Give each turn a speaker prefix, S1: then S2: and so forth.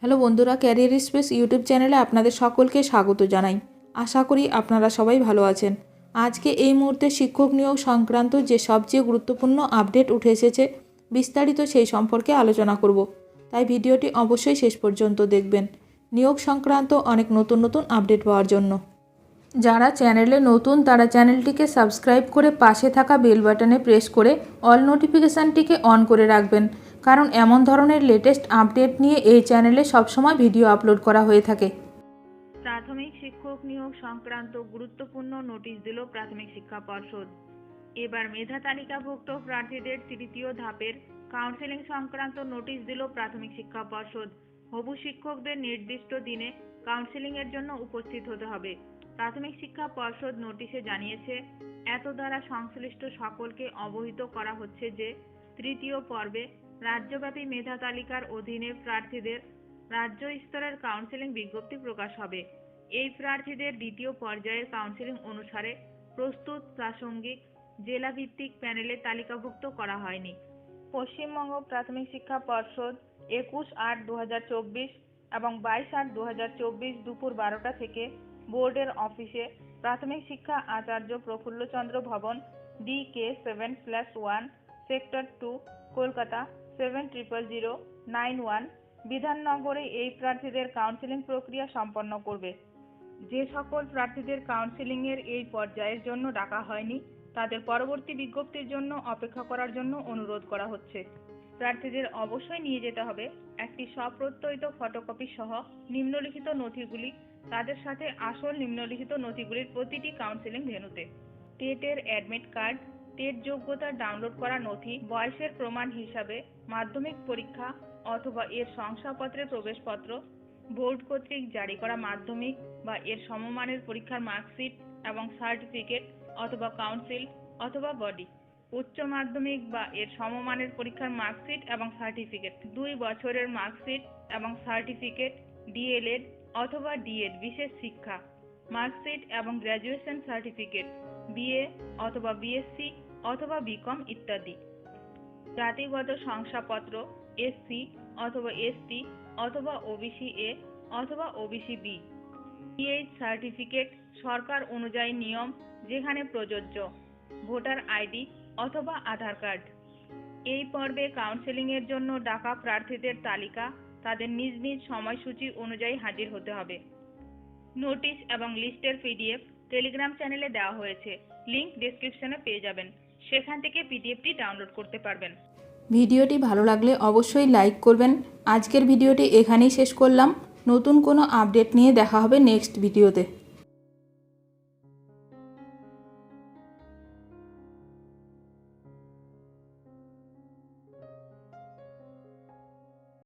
S1: Hello বন্ধুরা, career space YouTube চ্যানেলে আপনাদের সকলকে স্বাগত জানাই। আশা করি আপনারা সবাই ভালো আছেন। আজকে এই মুহূর্তে শিক্ষক নিয়োগ সংক্রান্ত যে সবচেয়ে গুরুত্বপূর্ণ আপডেট উঠে এসেছে, বিস্তারিত সেই সম্পর্কে আলোচনা করব। তাই ভিডিওটি অবশ্যই শেষ পর্যন্ত দেখবেন নিয়োগ সংক্রান্ত অনেক নতুন নতুন আপডেট পাওয়ার জন্য। যারা চ্যানেলে নতুন তারা চ্যানেলটিকে সাবস্ক্রাইব করে পাশে থাকা বেল বাটনে প্রেস করে অল নোটিফিকেশানটিকে অন করে রাখবেন, কারণ এমন ধরনের লেটেস্ট আপডেট নিয়ে এই চ্যানেলে সবসময় ভিডিও আপলোড করা হয়ে থাকে।
S2: প্রাথমিক শিক্ষক নিয়োগ সংক্রান্ত গুরুত্বপূর্ণ নোটিশ দিল প্রাথমিক শিক্ষা পর্ষদ। এবার মেধা তালিকাভুক্ত প্রার্থীদের তৃতীয় ধাপের কাউন্সেলিং সংক্রান্ত নোটিশ দিল প্রাথমিক শিক্ষা পর্ষদ। হবু শিক্ষকদের নির্দিষ্ট দিনে কাউন্সেলিং এর জন্য উপস্থিত হতে হবে। প্রাথমিক শিক্ষা পর্ষদ নোটিশে জানিয়েছে, এত দ্বারা সংশ্লিষ্ট সকলকে অবহিত করা হচ্ছে যে তৃতীয় পর্বে রাজ্যব্যাপী মেধা তালিকার অধীনে প্রার্থীদের রাজ্য স্তরের কাউন্সেলিং বিজ্ঞপ্তি প্রকাশ হবে। এই প্রার্থীদের দ্বিতীয় পর্যায়ের কাউন্সেলিং অনুসারে প্রস্তুত প্রাসঙ্গিক জেলা ভিত্তিক প্যানেলে তালিকাভুক্ত করা হয়নি। পশ্চিমবঙ্গ প্রাথমিক শিক্ষা পর্ষদ 21/8/2024 এবং 22/8/2024 দুপুর 12টা থেকে বোর্ডের অফিসে প্রাথমিক শিক্ষা আচার্য প্রফুল্লচন্দ্র ভবন DK7/1 সেক্টর 2 কলকাতা 700091 বিধাননগরে এই প্রার্থীদের কাউন্সেলিং প্রক্রিয়া সম্পন্ন করবে। যে সকল প্রার্থীদের কাউন্সেলিং এর এই পর্যায়ের জন্য ডাকা হয়নি তাদের পরবর্তী বিজ্ঞপ্তির জন্য অপেক্ষা করার জন্য অনুরোধ করা হচ্ছে। প্রার্থীদের অবশ্যই নিয়ে যেতে হবে একটি স্বপ্রত্যয়িত ফটোকপি সহ নিম্নলিখিত নথিগুলি, তাদের সাথে আসল নিম্নলিখিত নথিগুলির প্রতিটি কাউন্সেলিং ভেন্যুতে: টেটের অ্যাডমিট কার্ড, টেট যোগ্যতার ডাউনলোড করা নথি, বয়সের প্রমাণ হিসাবে মাধ্যমিক পরীক্ষা অথবা এর শংসাপত্রের প্রবেশপত্র, বোর্ড কর্তৃক জারি করা মাধ্যমিক বা এর সমমানের পরীক্ষার মার্কশিট এবং সার্টিফিকেট অথবা কাউন্সিল অথবা বডি, উচ্চ মাধ্যমিক বা এর সমমানের পরীক্ষার মার্কশিট এবং সার্টিফিকেট, 2 বছরের মার্কশিট এবং সার্টিফিকেট, ডিএলএড অথবা ডিএড বিশেষ শিক্ষা মার্কশিট এবং গ্র্যাজুয়েশন সার্টিফিকেট, বিএ অথবা বিএসসি অথবা বিকম ইত্যাদি, জাতিগত শংসাপত্র এসসি অথবা এসটি অথবা ওবিসি এ অথবা ওবিসি বি, পিএইচ সার্টিফিকেট সরকার অনুযায়ী নিয়ম যেখানে প্রযোজ্য, ভোটার আইডি অথবা আধার কার্ড। এই পর্বে কাউন্সেলিং এর জন্য ডাকা প্রার্থীদের তালিকা তাদের নিজ নিজ সময়সূচি অনুযায়ী হাজির হতে হবে। নোটিশ এবং লিস্টের পিডিএফ টেলিগ্রাম চ্যানেলে দেওয়া হয়েছে, লিংক ডেসক্রিপশনে পেয়ে যাবেন, সেখান থেকে পিডিএফটি ডাউনলোড করতে পারবেন।
S1: ভিডিওটি ভালো লাগলে অবশ্যই লাইক করবেন। আজকের ভিডিওটি এখানেই শেষ করলাম। নতুন কোনো আপডেট নিয়ে দেখা হবে নেক্সট ভিডিওতে।